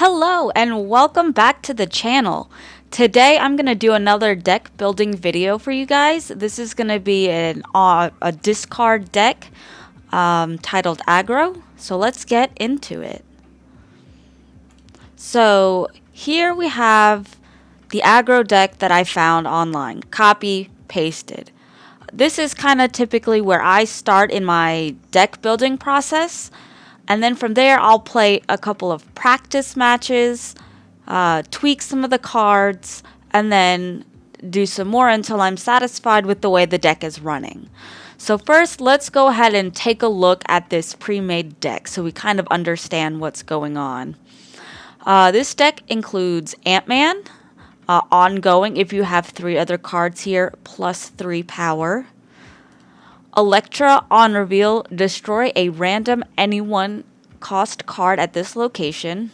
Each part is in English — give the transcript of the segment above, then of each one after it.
Hello and welcome back to the channel. Today I'm going to do another deck building video for you guys. This is going to be a discard deck titled Aggro. So let's get into it. So here we have the Aggro deck that I found online. Copy, pasted. This is kind of typically where I start in my deck building process. And then from there, I'll play a couple of practice matches, tweak some of the cards, and then do some more until I'm satisfied with the way the deck is running. So first, let's go ahead and take a look at this pre-made deck so we kind of understand what's going on. This deck includes Ant-Man, ongoing if you have 3 other cards here, plus 3 power. Electra, on reveal, destroy a random anyone cost card at this location.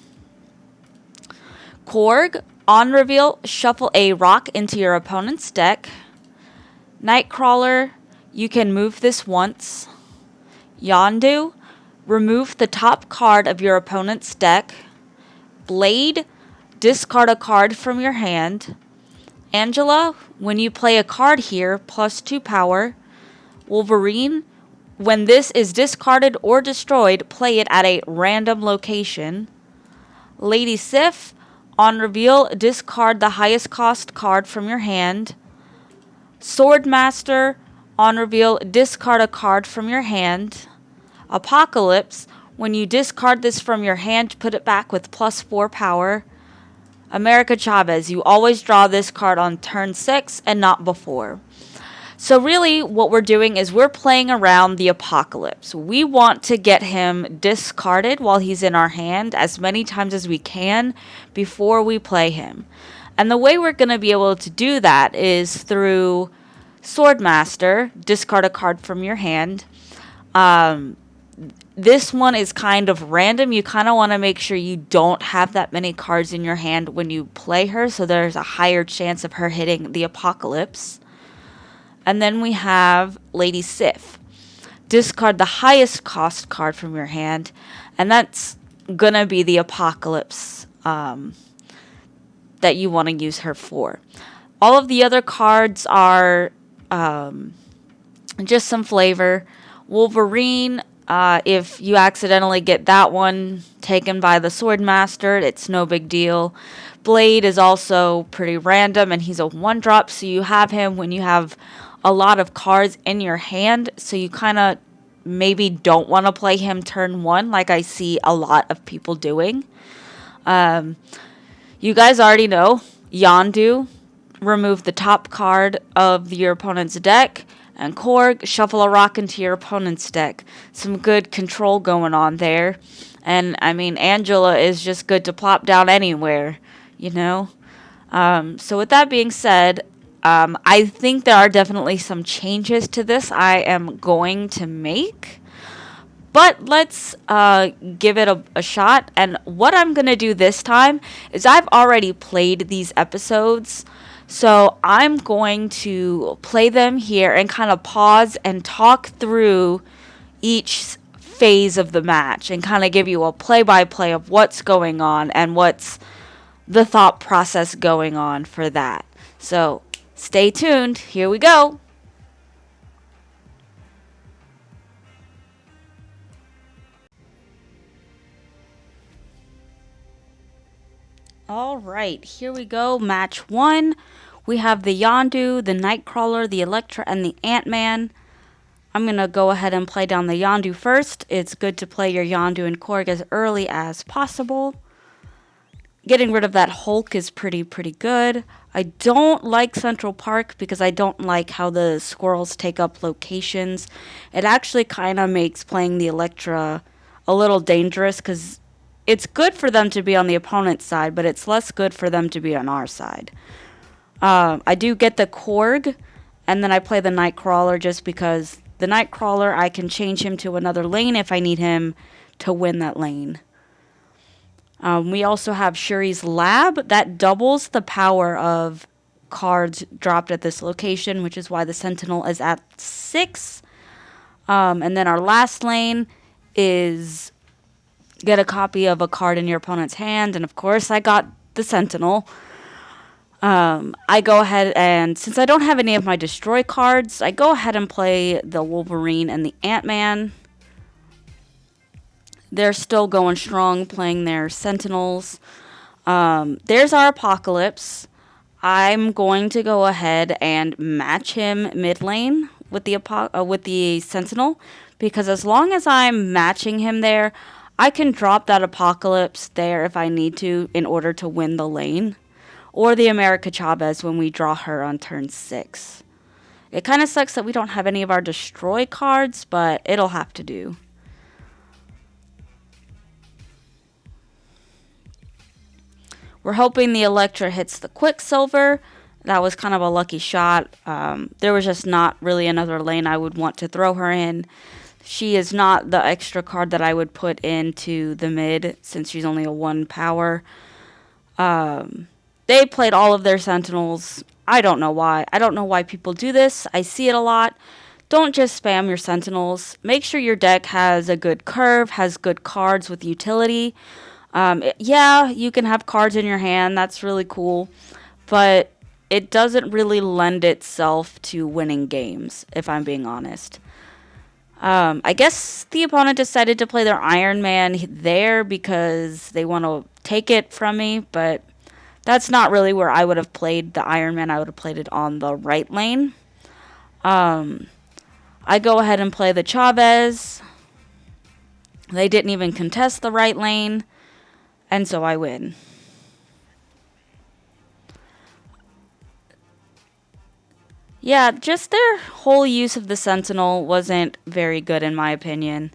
Korg, on reveal, shuffle a rock into your opponent's deck. Nightcrawler, you can move this once. Yondu, remove the top card of your opponent's deck. Blade, discard a card from your hand. Angela, when you play a card here, plus 2 power. Wolverine, when this is discarded or destroyed, play it at a random location. Lady Sif, on reveal, discard the highest cost card from your hand. Swordmaster, on reveal, discard a card from your hand. Apocalypse, when you discard this from your hand, put it back with plus 4 power. America Chavez, you always draw this card on turn 6 and not before. So really what we're doing is we're playing around the Apocalypse. We want to get him discarded while he's in our hand as many times as we can before we play him. And the way we're going to be able to do that is through Swordmaster, discard a card from your hand. This one is kind of random. You kind of want to make sure you don't have that many cards in your hand when you play her, so there's a higher chance of her hitting the Apocalypse. And then we have Lady Sif. Discard the highest cost card from your hand, and that's going to be the Apocalypse that you want to use her for. All of the other cards are just some flavor. Wolverine, if you accidentally get that one taken by the Swordmaster, it's no big deal. Blade is also pretty random, and he's a 1-drop, so you have him when you have a lot of cards in your hand, so you kind of maybe don't want to play him turn 1 like I see a lot of people doing. You guys already know, Yondu, remove the top card of your opponent's deck, and Korg, shuffle a rock into your opponent's deck. Some good control going on there. And, I mean, Angela is just good to plop down anywhere, you know? So with that being said, I think there are definitely some changes to this I am going to make. But let's give it a shot. And what I'm going to do this time is I've already played these episodes. So I'm going to play them here and kind of pause and talk through each phase of the match and kind of give you a play-by-play of what's going on and what's the thought process going on for that. So stay tuned. Here we go. All right, here we go. Match 1. We have the Yondu, the Nightcrawler, the Electra, and the Ant-Man. I'm going to go ahead and play down the Yondu first. It's good to play your Yondu and Korg as early as possible. Getting rid of that Hulk is pretty good. I don't like Central Park because I don't like how the squirrels take up locations. It actually kind of makes playing the Electra a little dangerous because it's good for them to be on the opponent's side, but it's less good for them to be on our side. I do get the Korg, and then I play the Nightcrawler just because the Nightcrawler, I can change him to another lane if I need him to win that lane. We also have Shuri's Lab. That doubles the power of cards dropped at this location, which is why the Sentinel is at 6. And then our last lane is get a copy of a card in your opponent's hand. And of course, I got the Sentinel. I go ahead and, since I don't have any of my destroy cards, I go ahead and play the Wolverine and the Ant-Man. They're still going strong, playing their Sentinels. There's our Apocalypse. I'm going to go ahead and match him mid lane with the Sentinel, because as long as I'm matching him there, I can drop that Apocalypse there if I need to in order to win the lane. Or the America Chavez when we draw her on turn 6. It kind of sucks that we don't have any of our destroy cards, but it'll have to do. We're hoping the Electra hits the Quicksilver. That was kind of a lucky shot. There was just not really another lane I would want to throw her in. She is not the extra card that I would put into the mid, since she's only a 1 power. They played all of their Sentinels. I don't know why. I don't know why people do this. I see it a lot. Don't just spam your Sentinels. Make sure your deck has a good curve, has good cards with utility. Yeah, you can have cards in your hand. That's really cool. But it doesn't really lend itself to winning games, if I'm being honest. I guess the opponent decided to play their Iron Man there because they want to take it from me, but that's not really where I would have played the Iron Man. I would have played it on the right lane. I go ahead and play the Chavez. They didn't even contest the right lane, and so I win. Yeah, just their whole use of the Sentinel wasn't very good in my opinion.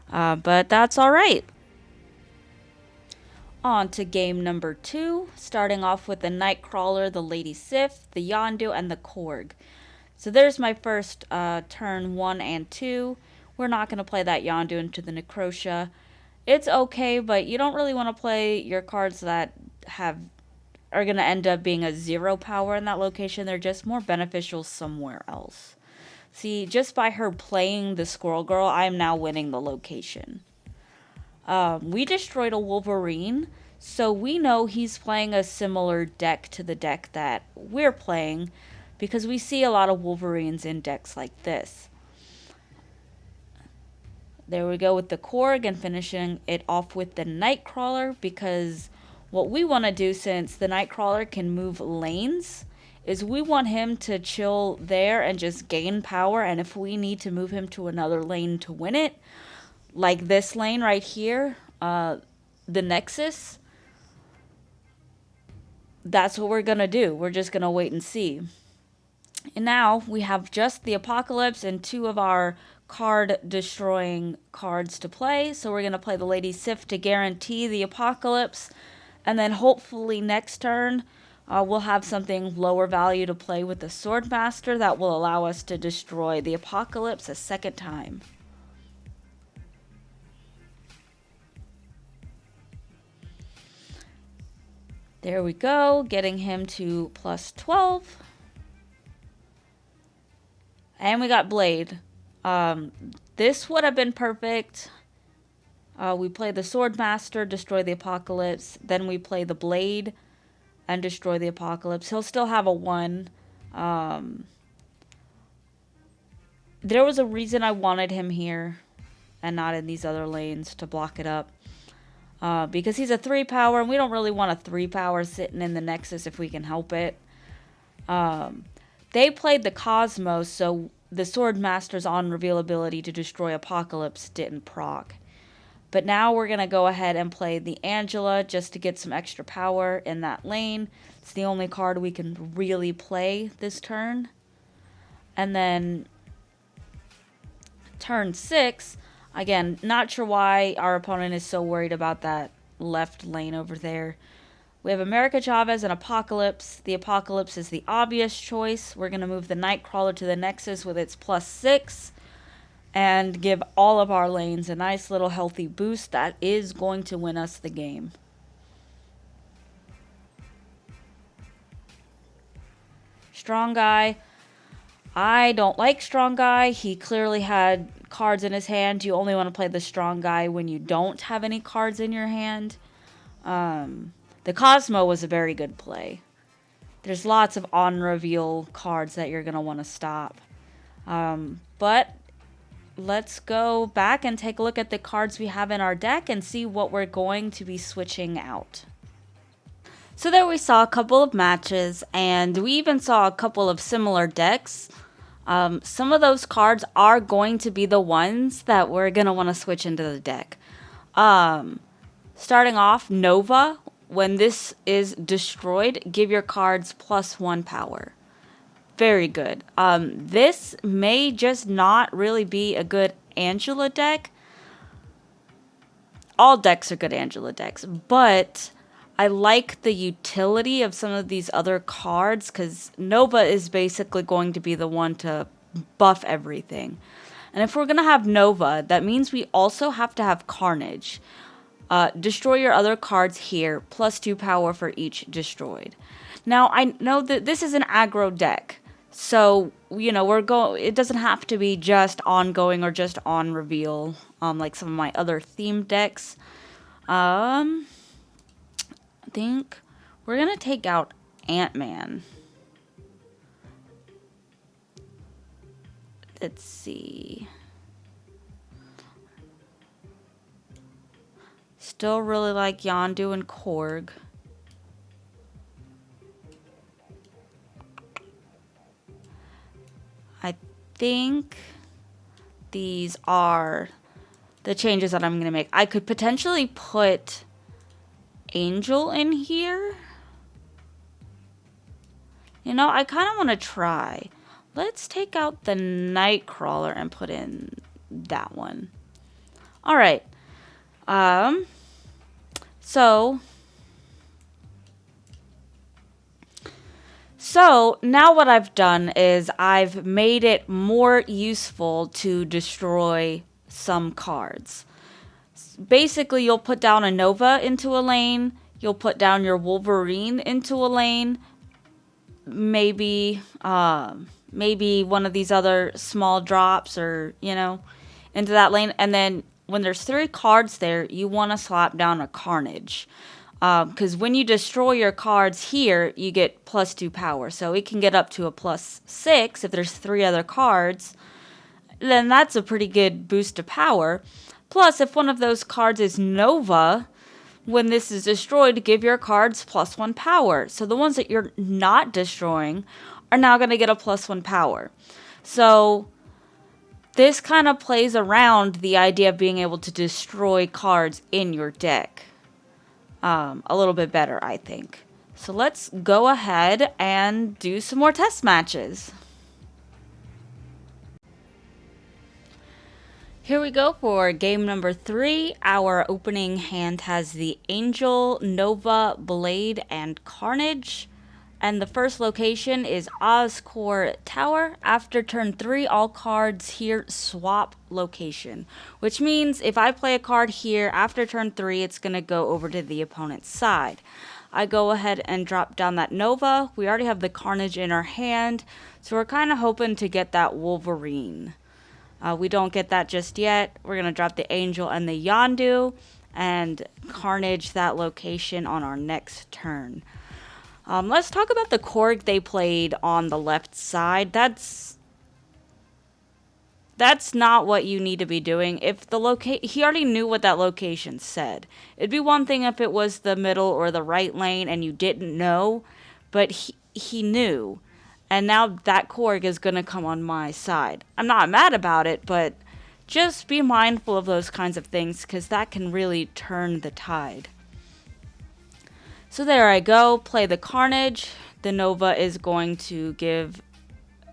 But that's alright. On to game number 2, starting off with the Nightcrawler, the Lady Sif, the Yondu, and the Korg. So there's my first turn 1 and 2. We're not going to play that Yondu into the Necrotia. It's okay, but you don't really want to play your cards that are going to end up being a 0 power in that location. They're just more beneficial somewhere else. See, just by her playing the Squirrel Girl, I'm now winning the location. We destroyed a Wolverine, so we know he's playing a similar deck to the deck that we're playing, because we see a lot of Wolverines in decks like this. There we go with the Korg, and finishing it off with the Nightcrawler, because what we want to do, since the Nightcrawler can move lanes, is we want him to chill there and just gain power, and if we need to move him to another lane to win it, like this lane right here, the Nexus, that's what we're going to do. We're just going to wait and see. And now we have just the Apocalypse and 2 of our card-destroying cards to play. So we're going to play the Lady Sif to guarantee the Apocalypse. And then hopefully next turn, we'll have something lower value to play with the Swordmaster that will allow us to destroy the Apocalypse a second time. There we go, getting him to plus 12. And we got Blade. This would have been perfect. We play the Swordmaster, destroy the Apocalypse. Then we play the Blade and destroy the Apocalypse. He'll still have a 1. There was a reason I wanted him here and not in these other lanes to block it up. Because he's a 3 power, and we don't really want a 3 power sitting in the Nexus if we can help it. They played the Cosmos, so the Swordmaster's on reveal ability to destroy Apocalypse didn't proc. But now we're going to go ahead and play the Angela just to get some extra power in that lane. It's the only card we can really play this turn. And then turn 6, again, not sure why our opponent is so worried about that left lane over there. We have America Chavez and Apocalypse. The Apocalypse is the obvious choice. We're going to move the Nightcrawler to the Nexus with its plus 6 and give all of our lanes a nice little healthy boost that is going to win us the game. Strong Guy. I don't like Strong Guy. He clearly had cards in his hand. You only want to play the strong guy when you don't have any cards in your hand. The Cosmo was a very good play. There's lots of on-reveal cards that you're going to want to stop. But let's go back and take a look at the cards we have in our deck and see what we're going to be switching out. So there we saw a couple of matches, and we even saw a couple of similar decks. Some of those cards are going to be the ones that we're going to want to switch into the deck. Starting off, Nova. When this is destroyed, give your cards +1 power. Very good. This may just not really be a good Angela deck. All decks are good Angela decks, but I like the utility of some of these other cards because Nova is basically going to be the one to buff everything. And if we're going to have Nova, that means we also have to have Carnage. Destroy your other cards here, +2 power for each destroyed. Now, I know that this is an aggro deck, so, you know, it doesn't have to be just ongoing or just on reveal, like some of my other themed decks. I think we're going to take out Ant-Man. Let's see. Still really like Yondu and Korg. I think these are the changes that I'm going to make. I could potentially put Angel in here. You know, I kind of want to try. Let's take out the Nightcrawler and put in that one. All right. So now what I've done is I've made it more useful to destroy some cards. Basically, you'll put down a Nova into a lane, you'll put down your Wolverine into a lane, maybe one of these other small drops or, you know, into that lane, and then when there's 3 cards there, you want to slap down a Carnage. Because when you destroy your cards here, you get +2 power. So it can get up to a +6 if there's 3 other cards. Then that's a pretty good boost to power. Plus, if one of those cards is Nova, when this is destroyed, give your cards +1 power. So the ones that you're not destroying are now going to get a +1 power. So this kind of plays around the idea of being able to destroy cards in your deck a little bit better, I think. So let's go ahead and do some more test matches. Here we go for game number 3. Our opening hand has the Angel, Nova, Blade, and Carnage. And the first location is Oscorp Tower. After turn 3, all cards here swap location. Which means if I play a card here, after turn 3, it's going to go over to the opponent's side. I go ahead and drop down that Nova. We already have the Carnage in our hand, so we're kind of hoping to get that Wolverine. We don't get that just yet. We're going to drop the Angel and the Yondu and Carnage that location on our next turn. Let's talk about the Korg they played on the left side. That's not what you need to be doing. If the he already knew what that location said. It'd be one thing if it was the middle or the right lane and you didn't know, but he knew. And now that Korg is going to come on my side. I'm not mad about it, but just be mindful of those kinds of things because that can really turn the tide. So there I go, play the Carnage. The Nova is going to give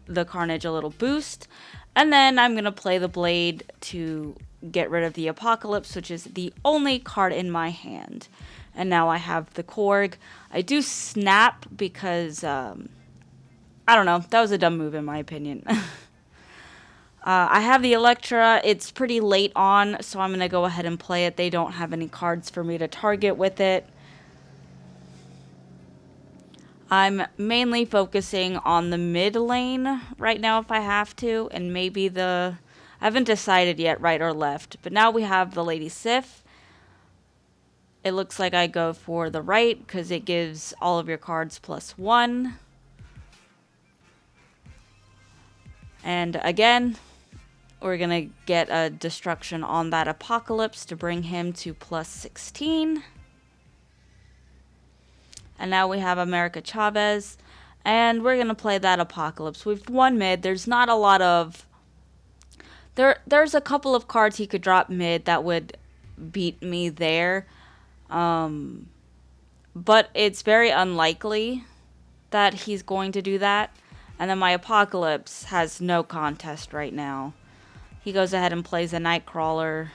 the Carnage a little boost. And then I'm going to play the Blade to get rid of the Apocalypse, which is the only card in my hand. And now I have the Korg. I do snap because, I don't know, that was a dumb move in my opinion. I have the Electra. It's pretty late on, so I'm going to go ahead and play it. They don't have any cards for me to target with it. I'm mainly focusing on the mid lane right now if I have to, and maybe I I haven't decided yet, right or left. But now we have the Lady Sif. It looks like I go for the right because it gives all of your cards +1. And again, we're going to get a destruction on that Apocalypse to bring him to +16. And now we have America Chavez. And we're going to play that Apocalypse. We've won mid. There's not a lot of... There's a couple of cards he could drop mid that would beat me there. But it's very unlikely that he's going to do that. And then my Apocalypse has no contest right now. He goes ahead and plays a Nightcrawler.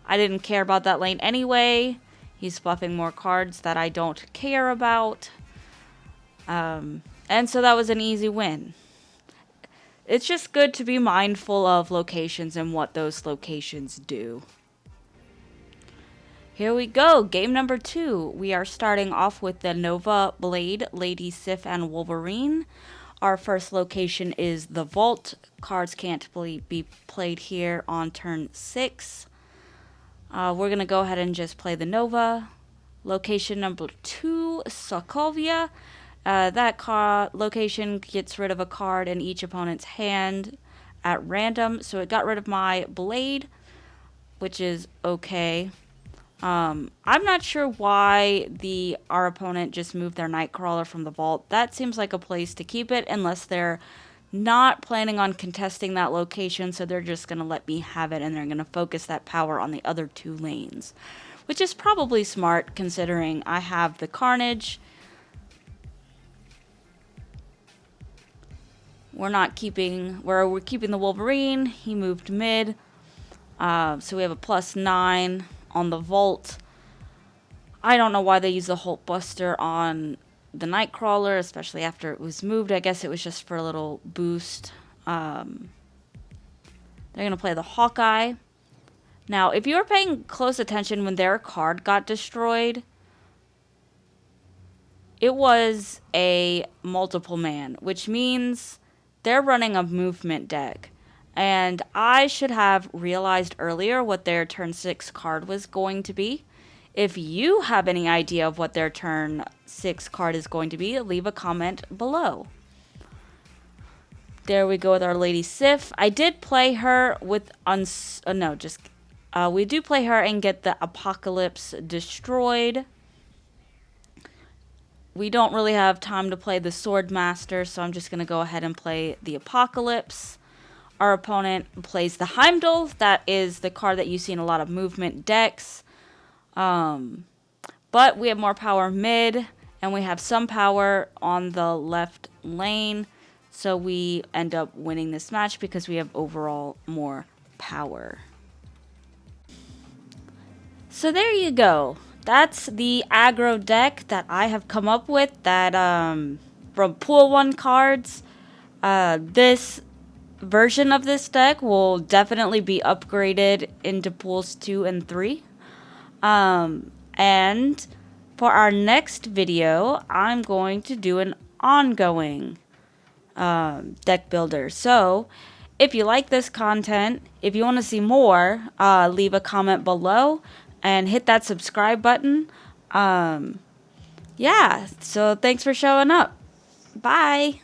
I didn't care about that lane anyway. He's buffing more cards that I don't care about. And so that was an easy win. It's just good to be mindful of locations and what those locations do. Here we go, game number 2. We are starting off with the Nova Blade, Lady Sif, and Wolverine. Our first location is the Vault. Cards can't be played here on turn 6. We're going to go ahead and just play the Nova. Location number 2, Sokovia. That location gets rid of a card in each opponent's hand at random. So it got rid of my Blade, which is okay. I'm not sure why our opponent just moved their Nightcrawler from the Vault. That seems like a place to keep it unless they're not planning on contesting that location, so they're just going to let me have it and they're going to focus that power on the other 2 lanes, which is probably smart considering I have the Carnage. We're keeping the Wolverine. He moved mid. So we have a +9 on the Vault. I don't know why they use the Hulk Buster on the Nightcrawler, especially after it was moved. I guess it was just for a little boost. They're going to play the Hawkeye. Now, if you were paying close attention when their card got destroyed, it was a multiple man, which means they're running a movement deck. And I should have realized earlier what their turn 6 card was going to be. If you have any idea of what their turn 6 card is going to be, leave a comment below. There we go with our Lady Sif. I did play her with we do play her and get the Apocalypse destroyed. We don't really have time to play the Swordmaster, so I'm just going to go ahead and play the Apocalypse. Our opponent plays the Heimdall. That is the card that you see in a lot of movement decks. But we have more power mid, and we have some power on the left lane. So we end up winning this match because we have overall more power. So there you go. That's the aggro deck that I have come up with that from Pool 1 cards. This version of this deck will definitely be upgraded into Pools 2 and 3. And for our next video, I'm going to do an ongoing deck builder. So if you like this content, if you want to see more, leave a comment below and hit that subscribe button. Yeah, so thanks for showing up. Bye.